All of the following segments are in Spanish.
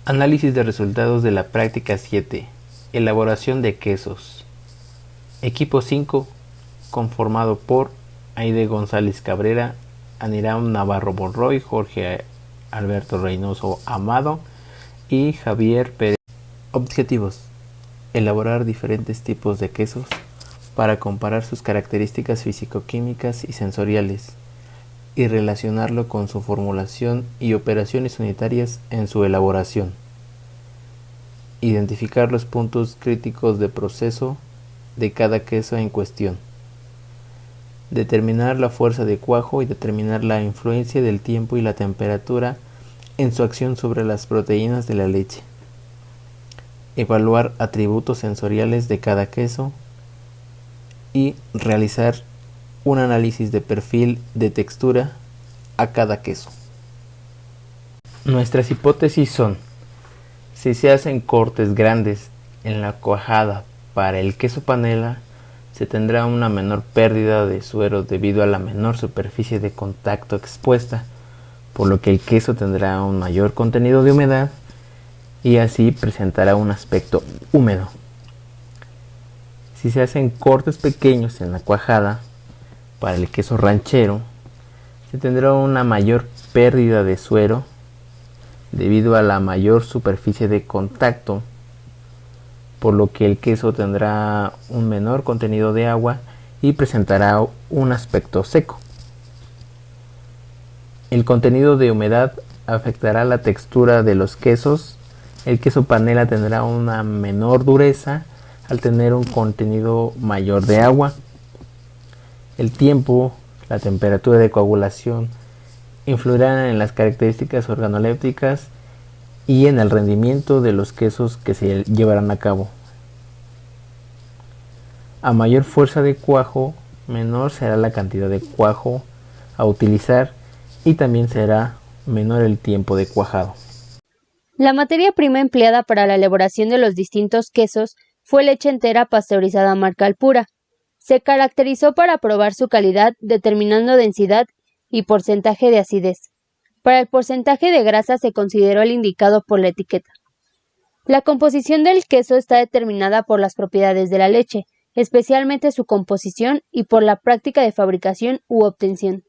Análisis de resultados de la práctica 7. Elaboración de quesos. Equipo 5, conformado por Aide González Cabrera, Aniram Navarro Monroy, Jorge Alberto Reynoso Amado y Javier Pérez. Objetivos: elaborar diferentes tipos de quesos para comparar sus características físico-químicas y sensoriales y relacionarlo con su formulación y operaciones unitarias en su elaboración. Identificar los puntos críticos de proceso de cada queso en cuestión. Determinar la fuerza de cuajo y determinar la influencia del tiempo y la temperatura en su acción sobre las proteínas de la leche. Evaluar atributos sensoriales de cada queso y realizar un análisis de perfil de textura a cada queso. Nuestras hipótesis son: si se hacen cortes grandes en la cuajada para el queso panela, se tendrá una menor pérdida de suero debido a la menor superficie de contacto expuesta, por lo que el queso tendrá un mayor contenido de humedad y así presentará un aspecto húmedo. Si se hacen cortes pequeños en la cuajada para el queso ranchero, se tendrá una mayor pérdida de suero debido a la mayor superficie de contacto, por lo que el queso tendrá un menor contenido de agua y presentará un aspecto seco. El contenido de humedad afectará la textura de los quesos. El queso panela tendrá una menor dureza al tener un contenido mayor de agua. El tiempo, la temperatura de coagulación influirán en las características organolépticas y en el rendimiento de los quesos que se llevarán a cabo. A mayor fuerza de cuajo, menor será la cantidad de cuajo a utilizar y también será menor el tiempo de cuajado. La materia prima empleada para la elaboración de los distintos quesos fue leche entera pasteurizada marca Alpura. Se caracterizó para probar su calidad determinando densidad y porcentaje de acidez. Para el porcentaje de grasa se consideró el indicado por la etiqueta. La composición del queso está determinada por las propiedades de la leche, especialmente su composición y por la práctica de fabricación u obtención.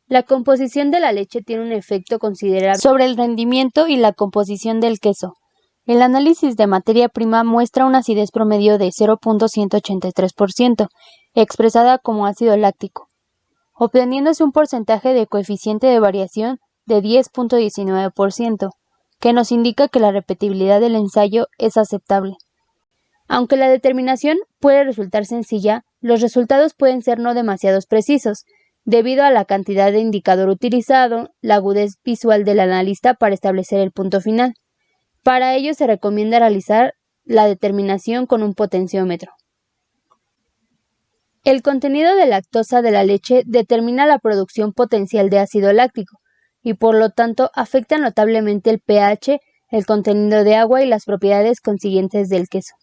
La composición de la leche tiene un efecto considerable sobre el rendimiento y la composición del queso. El análisis de materia prima muestra una acidez promedio de 0.183%, expresada como ácido láctico, obteniéndose un porcentaje de coeficiente de variación de 10.19%, que nos indica que la repetibilidad del ensayo es aceptable. Aunque la determinación puede resultar sencilla, los resultados pueden ser no demasiado precisos, debido a la cantidad de indicador utilizado, la agudez visual del analista para establecer el punto final. Para ello se recomienda realizar la determinación con un potenciómetro. El contenido de lactosa de la leche determina la producción potencial de ácido láctico y por lo tanto afecta notablemente el pH, el contenido de agua y las propiedades consiguientes del queso.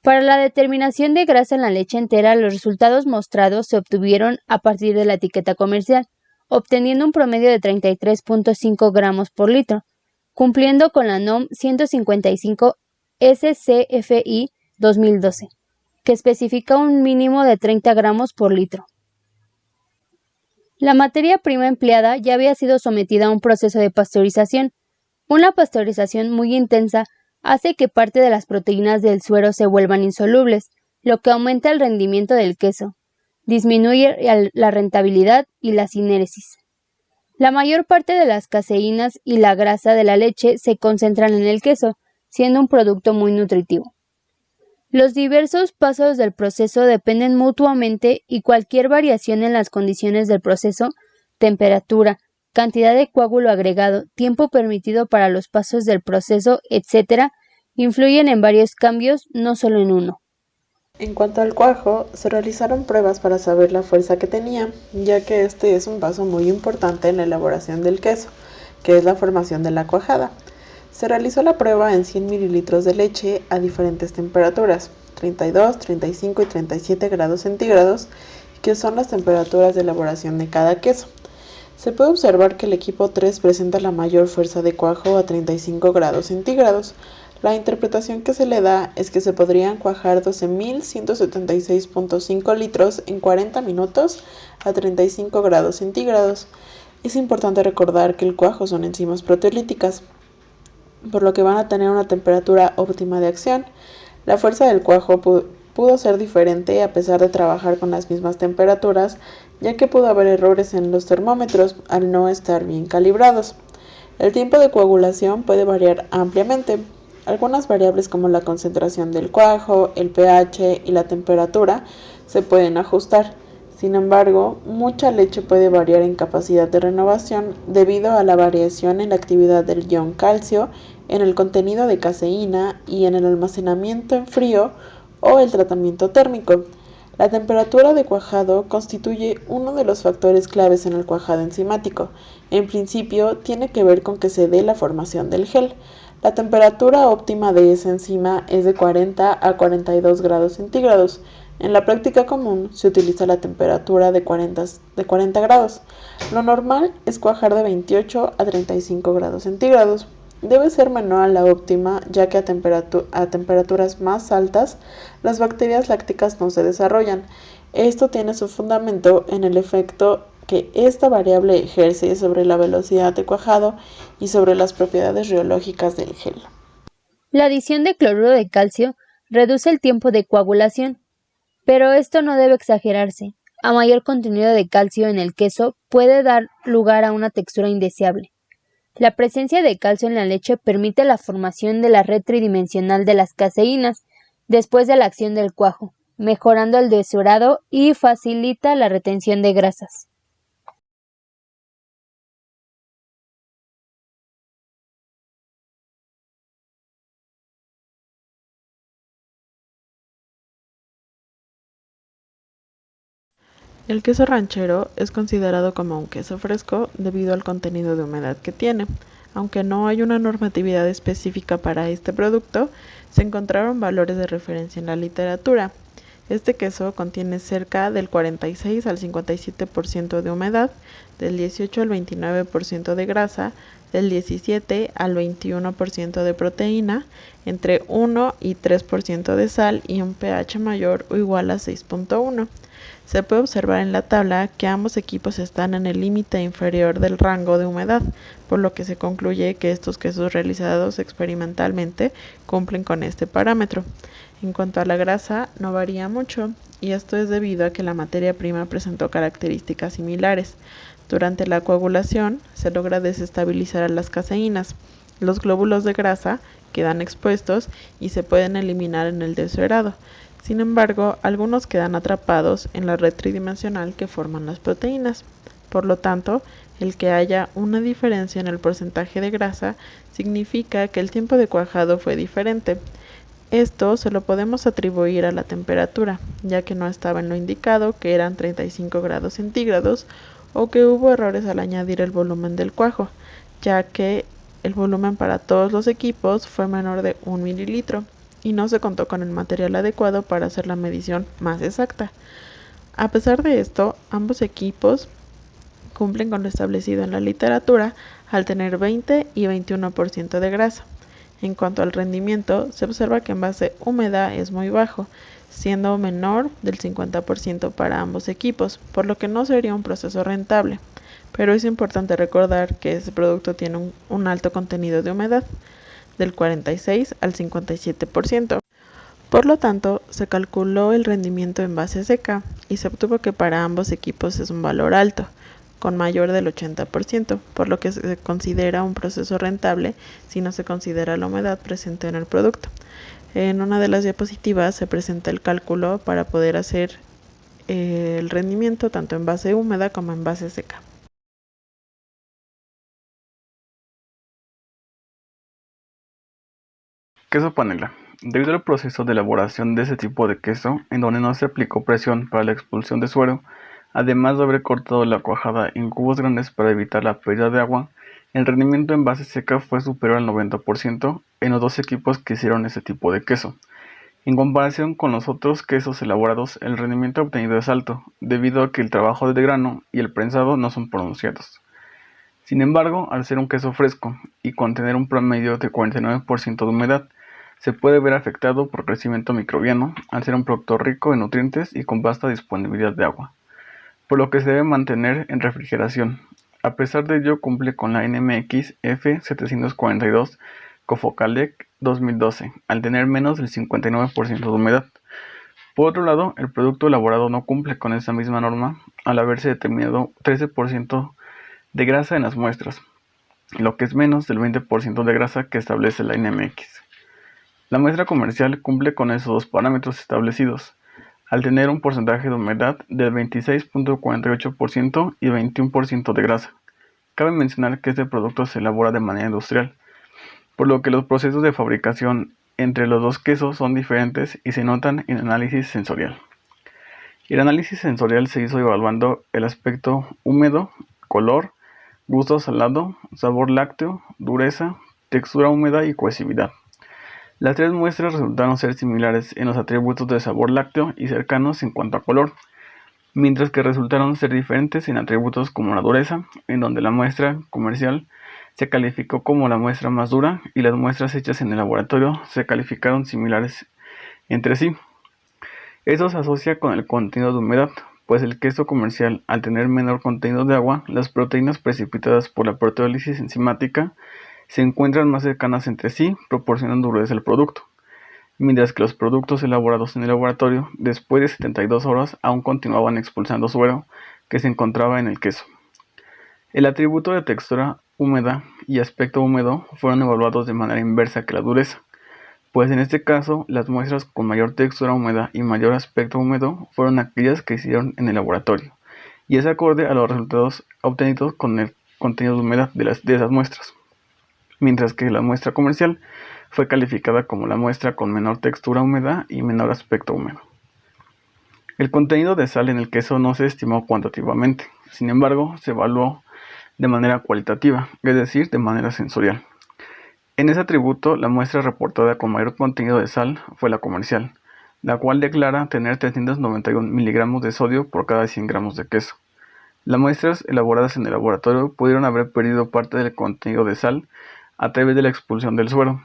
Para la determinación de grasa en la leche entera, los resultados mostrados se obtuvieron a partir de la etiqueta comercial, obteniendo un promedio de 33.5 gramos por litro, cumpliendo con la NOM 155 SCFI 2012, que especifica un mínimo de 30 gramos por litro. La materia prima empleada ya había sido sometida a un proceso de pasteurización. Una pasteurización muy intensa hace que parte de las proteínas del suero se vuelvan insolubles, lo que aumenta el rendimiento del queso, disminuye la rentabilidad y la sinéresis. La mayor parte de las caseínas y la grasa de la leche se concentran en el queso, siendo un producto muy nutritivo. Los diversos pasos del proceso dependen mutuamente y cualquier variación en las condiciones del proceso, temperatura, cantidad de coágulo agregado, tiempo permitido para los pasos del proceso, etc., influyen en varios cambios, no solo en uno. En cuanto al cuajo, se realizaron pruebas para saber la fuerza que tenía, ya que este es un paso muy importante en la elaboración del queso, que es la formación de la cuajada. Se realizó la prueba en 100 mililitros de leche a diferentes temperaturas, 32, 35 y 37 grados centígrados, que son las temperaturas de elaboración de cada queso. Se puede observar que el equipo 3 presenta la mayor fuerza de cuajo a 35 grados centígrados. La interpretación que se le da es que se podrían cuajar 12.176.5 litros en 40 minutos a 35 grados centígrados. Es importante recordar que el cuajo son enzimas proteolíticas, por lo que van a tener una temperatura óptima de acción. La fuerza del cuajo pudo ser diferente a pesar de trabajar con las mismas temperaturas, ya que pudo haber errores en los termómetros al no estar bien calibrados. El tiempo de coagulación puede variar ampliamente. Algunas variables como la concentración del cuajo, el pH y la temperatura se pueden ajustar. Sin embargo, mucha leche puede variar en capacidad de renovación debido a la variación en la actividad del ion calcio, en el contenido de caseína y en el almacenamiento en frío o el tratamiento térmico. La temperatura de cuajado constituye uno de los factores claves en el cuajado enzimático. En principio, tiene que ver con que se dé la formación del gel. La temperatura óptima de esa enzima es de 40 a 42 grados centígrados. En la práctica común se utiliza la temperatura de 40 grados. Lo normal es cuajar de 28 a 35 grados centígrados. Debe ser menor a la óptima, ya que a temperaturas más altas las bacterias lácticas no se desarrollan. Esto tiene su fundamento en el efecto que esta variable ejerce sobre la velocidad de cuajado y sobre las propiedades rheológicas del gel. La adición de cloruro de calcio reduce el tiempo de coagulación, pero esto no debe exagerarse. A mayor contenido de calcio en el queso puede dar lugar a una textura indeseable. La presencia de calcio en la leche permite la formación de la red tridimensional de las caseínas después de la acción del cuajo, mejorando el deshebrado y facilita la retención de grasas. El queso ranchero es considerado como un queso fresco debido al contenido de humedad que tiene. Aunque no hay una normatividad específica para este producto, se encontraron valores de referencia en la literatura. Este queso contiene cerca del 46 al 57% de humedad, del 18 al 29% de grasa, del 17 al 21% de proteína, entre 1 y 3% de sal y un pH mayor o igual a 6.1. Se puede observar en la tabla que ambos equipos están en el límite inferior del rango de humedad, por lo que se concluye que estos quesos realizados experimentalmente cumplen con este parámetro. En cuanto a la grasa, no varía mucho, y esto es debido a que la materia prima presentó características similares. Durante la coagulación, se logra desestabilizar a las caseínas. Los glóbulos de grasa quedan expuestos y se pueden eliminar en el deshebrado. Sin embargo, algunos quedan atrapados en la red tridimensional que forman las proteínas. Por lo tanto, el que haya una diferencia en el porcentaje de grasa significa que el tiempo de cuajado fue diferente. Esto se lo podemos atribuir a la temperatura, ya que no estaba en lo indicado, que eran 35 grados centígrados, o que hubo errores al añadir el volumen del cuajo, ya que el volumen para todos los equipos fue menor de 1 mililitro. Y no se contó con el material adecuado para hacer la medición más exacta. A pesar de esto, ambos equipos cumplen con lo establecido en la literatura al tener 20 y 21% de grasa. En cuanto al rendimiento, se observa que en base húmeda es muy bajo, siendo menor del 50% para ambos equipos, por lo que no sería un proceso rentable. Pero es importante recordar que este producto tiene un alto contenido de humedad, del 46 al 57%. Por lo tanto, se calculó el rendimiento en base seca y se obtuvo que para ambos equipos es un valor alto, con mayor del 80%, por lo que se considera un proceso rentable si no se considera la humedad presente en el producto. En una de las diapositivas se presenta el cálculo para poder hacer el rendimiento tanto en base húmeda como en base seca. Queso panela. Debido al proceso de elaboración de ese tipo de queso, en donde no se aplicó presión para la expulsión de suero, además de haber cortado la cuajada en cubos grandes para evitar la pérdida de agua, el rendimiento en base seca fue superior al 90% en los dos equipos que hicieron ese tipo de queso. En comparación con los otros quesos elaborados, el rendimiento obtenido es alto, debido a que el trabajo de grano y el prensado no son pronunciados. Sin embargo, al ser un queso fresco y contener un promedio de 49% de humedad, se puede ver afectado por crecimiento microbiano al ser un producto rico en nutrientes y con vasta disponibilidad de agua, por lo que se debe mantener en refrigeración. A pesar de ello, cumple con la NMX F742 Cofocalec 2012, al tener menos del 59% de humedad. Por otro lado, el producto elaborado no cumple con esta misma norma al haberse determinado 13% de grasa en las muestras, lo que es menos del 20% de grasa que establece la NMX. La muestra comercial cumple con esos dos parámetros establecidos, al tener un porcentaje de humedad del 26.48% y 21% de grasa. Cabe mencionar que este producto se elabora de manera industrial, por lo que los procesos de fabricación entre los dos quesos son diferentes y se notan en análisis sensorial. El análisis sensorial se hizo evaluando el aspecto húmedo, color, gusto salado, sabor lácteo, dureza, textura húmeda y cohesividad. Las tres muestras resultaron ser similares en los atributos de sabor lácteo y cercanos en cuanto a color, mientras que resultaron ser diferentes en atributos como la dureza, en donde la muestra comercial se calificó como la muestra más dura y las muestras hechas en el laboratorio se calificaron similares entre sí. Eso se asocia con el contenido de humedad, pues el queso comercial, al tener menor contenido de agua, las proteínas precipitadas por la proteólisis enzimática se encuentran más cercanas entre sí, proporcionando dureza al producto, mientras que los productos elaborados en el laboratorio, después de 72 horas, aún continuaban expulsando suero que se encontraba en el queso. El atributo de textura húmeda y aspecto húmedo fueron evaluados de manera inversa que la dureza, pues en este caso las muestras con mayor textura húmeda y mayor aspecto húmedo fueron aquellas que hicieron en el laboratorio, y es acorde a los resultados obtenidos con el contenido de humedad de esas muestras, mientras que la muestra comercial fue calificada como la muestra con menor textura húmeda y menor aspecto húmedo. El contenido de sal en el queso no se estimó cuantitativamente, sin embargo se evaluó de manera cualitativa, es decir, de manera sensorial. En ese atributo, la muestra reportada con mayor contenido de sal fue la comercial, la cual declara tener 391 miligramos de sodio por cada 100 gramos de queso. Las muestras elaboradas en el laboratorio pudieron haber perdido parte del contenido de sal a través de la expulsión del suero,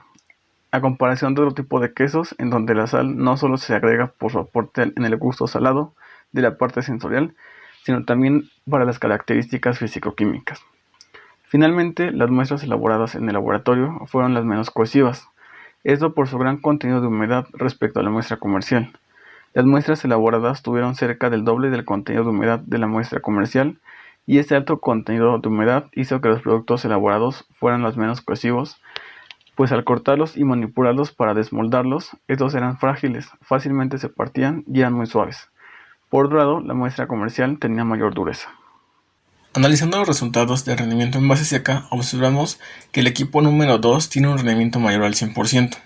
a comparación de otro tipo de quesos en donde la sal no solo se agrega por su aporte en el gusto salado de la parte sensorial, sino también para las características físico-químicas. Finalmente, las muestras elaboradas en el laboratorio fueron las menos cohesivas, esto por su gran contenido de humedad respecto a la muestra comercial. Las muestras elaboradas tuvieron cerca del doble del contenido de humedad de la muestra comercial, y este alto contenido de humedad hizo que los productos elaborados fueran los menos cohesivos, pues al cortarlos y manipularlos para desmoldarlos, estos eran frágiles, fácilmente se partían y eran muy suaves. Por otro lado, la muestra comercial tenía mayor dureza. Analizando los resultados de rendimiento en base seca, observamos que el equipo número 2 tiene un rendimiento mayor al 100%.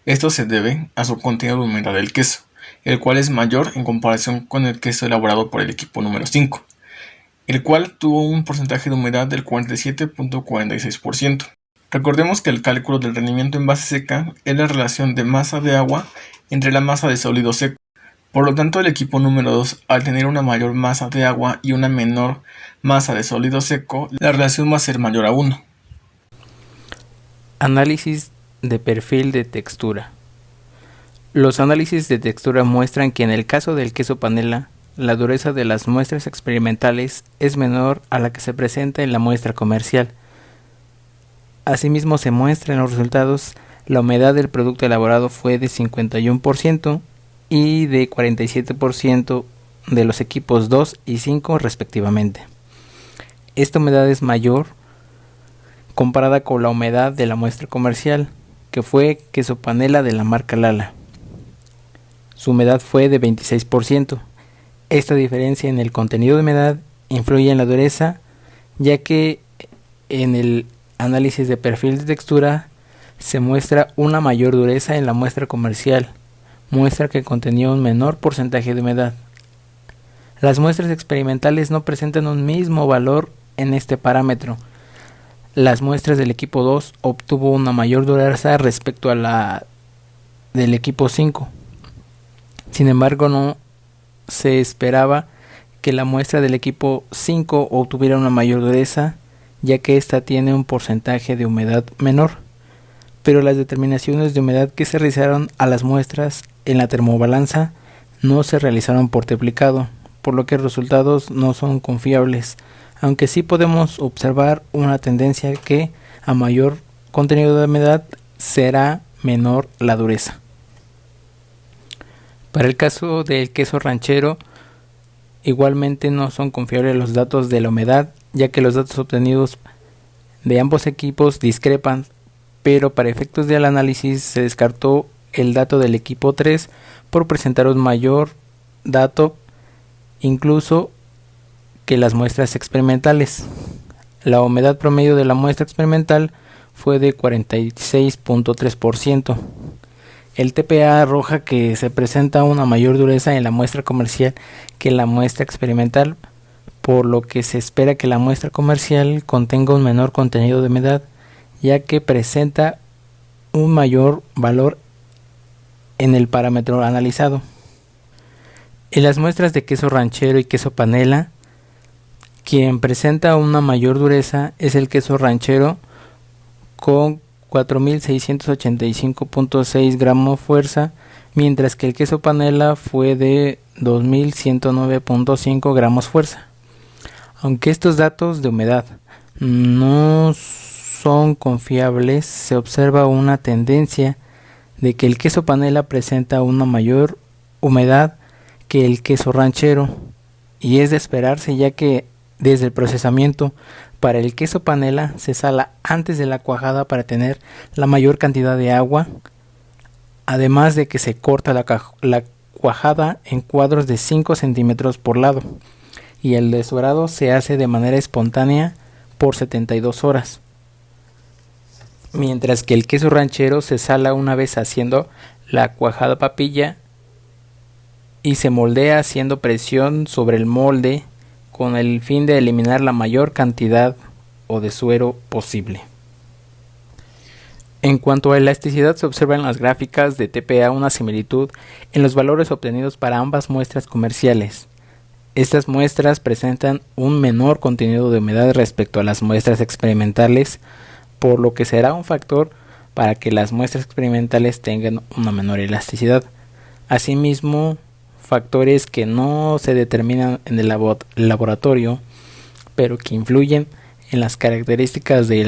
Esto se debe a su contenido de humedad del queso, el cual es mayor en comparación con el queso elaborado por el equipo número 5, el cual tuvo un porcentaje de humedad del 47.46%. Recordemos que el cálculo del rendimiento en base seca es la relación de masa de agua entre la masa de sólido seco. Por lo tanto, el equipo número 2, al tener una mayor masa de agua y una menor masa de sólido seco, la relación va a ser mayor a 1. Análisis de perfil de textura. Los análisis de textura muestran que en el caso del queso panela, la dureza de las muestras experimentales es menor a la que se presenta en la muestra comercial. Asimismo, se muestra en los resultados la humedad del producto elaborado fue de 51%, y de 47% de los equipos 2 y 5 respectivamente. Esta humedad es mayor comparada con la humedad de la muestra comercial, que fue queso panela de la marca Lala. Su humedad fue de 26%. Esta diferencia en el contenido de humedad influye en la dureza, ya que en el análisis de perfil de textura se muestra una mayor dureza en la muestra comercial, muestra que contenía un menor porcentaje de humedad. Las muestras experimentales no presentan un mismo valor en este parámetro. Las muestras del equipo 2 obtuvo una mayor dureza respecto a la del equipo 5. Sin embargo, no se esperaba que la muestra del equipo 5 obtuviera una mayor dureza ya que ésta tiene un porcentaje de humedad menor, pero las determinaciones de humedad que se realizaron a las muestras en la termobalanza no se realizaron por triplicado, por lo que los resultados no son confiables, aunque sí podemos observar una tendencia que a mayor contenido de humedad será menor la dureza. Para el caso del queso ranchero, igualmente no son confiables los datos de la humedad, ya que los datos obtenidos de ambos equipos discrepan, pero para efectos del análisis se descartó el dato del equipo 3 por presentar un mayor dato incluso que las muestras experimentales. La humedad promedio de la muestra experimental fue de 46.3%. El TPA arroja que se presenta una mayor dureza en la muestra comercial que en la muestra experimental, por lo que se espera que la muestra comercial contenga un menor contenido de humedad, ya que presenta un mayor valor en el parámetro analizado. En las muestras de queso ranchero y queso panela, quien presenta una mayor dureza es el queso ranchero con 4.685.6 gramos fuerza, mientras que el queso panela fue de 2.109.5 gramos fuerza. Aunque estos datos de humedad no son confiables, se observa una tendencia de que el queso panela presenta una mayor humedad que el queso ranchero, y es de esperarse, ya que desde el procesamiento para el queso panela se sala antes de la cuajada para tener la mayor cantidad de agua, además de que se corta la cuajada en cuadros de 5 centímetros por lado, y el deshebrado se hace de manera espontánea por 72 horas, mientras que el queso ranchero se sala una vez haciendo la cuajada papilla y se moldea haciendo presión sobre el molde con el fin de eliminar la mayor cantidad o de suero posible. En cuanto a elasticidad, se observa en las gráficas de TPA una similitud en los valores obtenidos para ambas muestras comerciales. Estas muestras presentan un menor contenido de humedad respecto a las muestras experimentales, por lo que será un factor para que las muestras experimentales tengan una menor elasticidad. Asimismo, factores que no se determinan en el laboratorio, pero que influyen en las características de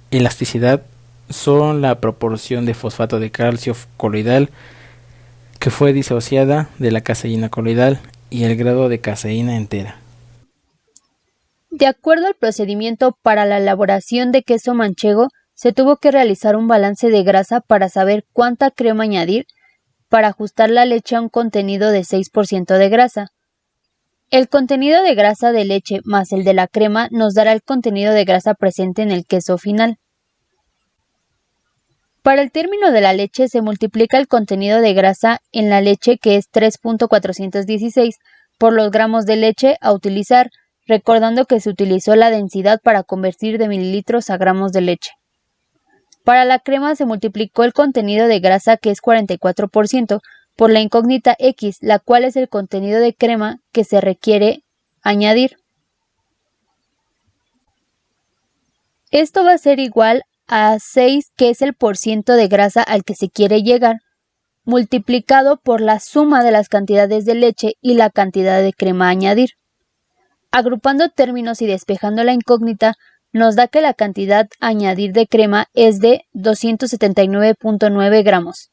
elasticidad, son la proporción de fosfato de calcio coloidal que fue disociada de la caseína coloidal y el grado de caseína entera. De acuerdo al procedimiento para la elaboración de queso manchego, se tuvo que realizar un balance de grasa para saber cuánta crema añadir para ajustar la leche a un contenido de 6% de grasa. El contenido de grasa de leche más el de la crema nos dará el contenido de grasa presente en el queso final. Para el término de la leche se multiplica el contenido de grasa en la leche, que es 3.416, por los gramos de leche a utilizar, recordando que se utilizó la densidad para convertir de mililitros a gramos de leche. Para la crema se multiplicó el contenido de grasa, que es 44%, por la incógnita X, la cual es el contenido de crema que se requiere añadir. Esto va a ser igual a 6, que es el porciento de grasa al que se quiere llegar, multiplicado por la suma de las cantidades de leche y la cantidad de crema a añadir. Agrupando términos y despejando la incógnita, nos da que la cantidad a añadir de crema es de 279.9 gramos.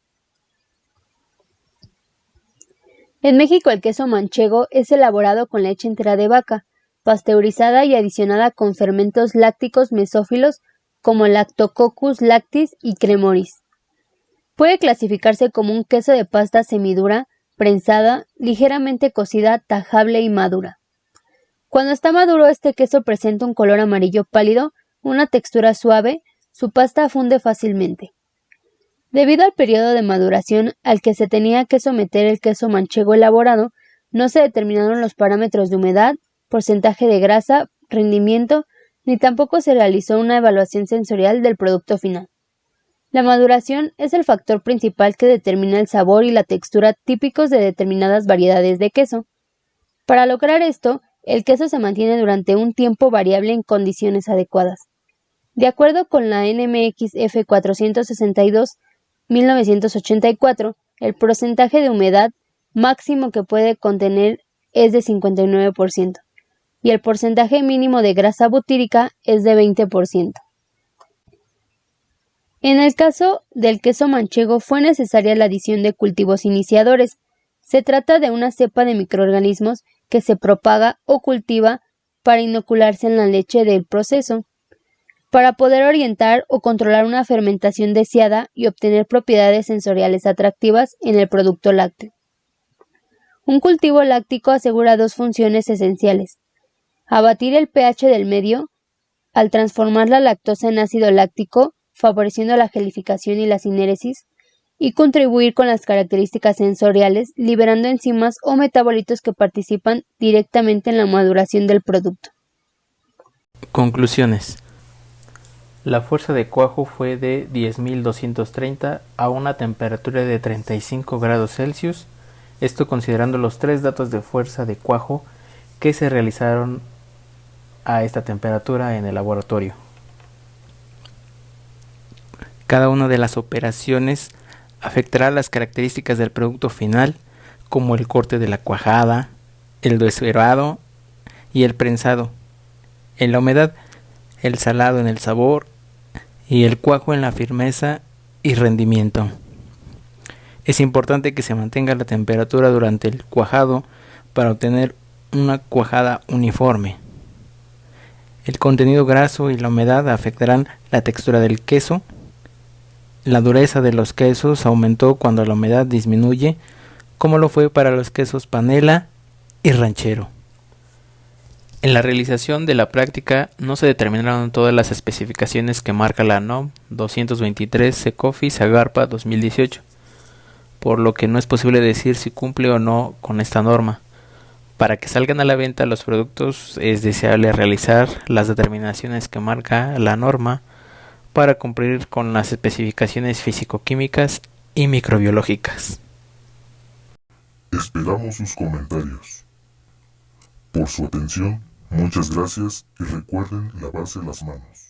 En México el queso manchego es elaborado con leche entera de vaca, pasteurizada y adicionada con fermentos lácticos mesófilos como Lactococcus lactis y Cremoris. Puede clasificarse como un queso de pasta semidura, prensada, ligeramente cocida, tajable y madura. Cuando está maduro, este queso presenta un color amarillo pálido, una textura suave, su pasta funde fácilmente. Debido al periodo de maduración al que se tenía que someter el queso manchego elaborado, no se determinaron los parámetros de humedad, porcentaje de grasa, rendimiento, ni tampoco se realizó una evaluación sensorial del producto final. La maduración es el factor principal que determina el sabor y la textura típicos de determinadas variedades de queso. Para lograr esto, el queso se mantiene durante un tiempo variable en condiciones adecuadas. De acuerdo con la NMXF 462/1984, el porcentaje de humedad máximo que puede contener es de 59% y el porcentaje mínimo de grasa butírica es de 20%. En el caso del queso manchego fue necesaria la adición de cultivos iniciadores. Se trata de una cepa de microorganismos que se propaga o cultiva para inocularse en la leche del proceso, para poder orientar o controlar una fermentación deseada y obtener propiedades sensoriales atractivas en el producto lácteo. Un cultivo láctico asegura dos funciones esenciales: abatir el pH del medio, al transformar la lactosa en ácido láctico, favoreciendo la gelificación y la sinéresis, y contribuir con las características sensoriales, liberando enzimas o metabolitos que participan directamente en la maduración del producto. Conclusiones. La fuerza de cuajo fue de 10.230 a una temperatura de 35 grados Celsius, esto considerando los 3 datos de fuerza de cuajo que se realizaron a esta temperatura en el laboratorio. Cada una de las operaciones afectará las características del producto final, como el corte de la cuajada, el deshebrado y el prensado, en la humedad, el salado en el sabor y el cuajo en la firmeza y rendimiento. Es importante que se mantenga la temperatura durante el cuajado para obtener una cuajada uniforme. El contenido graso y la humedad afectarán la textura del queso. La dureza de los quesos aumentó cuando la humedad disminuye, como lo fue para los quesos panela y ranchero. En la realización de la práctica no se determinaron todas las especificaciones que marca la NOM 223 Secofi-Zagarpa 2018, por lo que no es posible decir si cumple o no con esta norma. Para que salgan a la venta los productos es deseable realizar las determinaciones que marca la norma para cumplir con las especificaciones físico-químicas y microbiológicas. Esperamos sus comentarios. Por su atención, muchas gracias y recuerden lavarse las manos.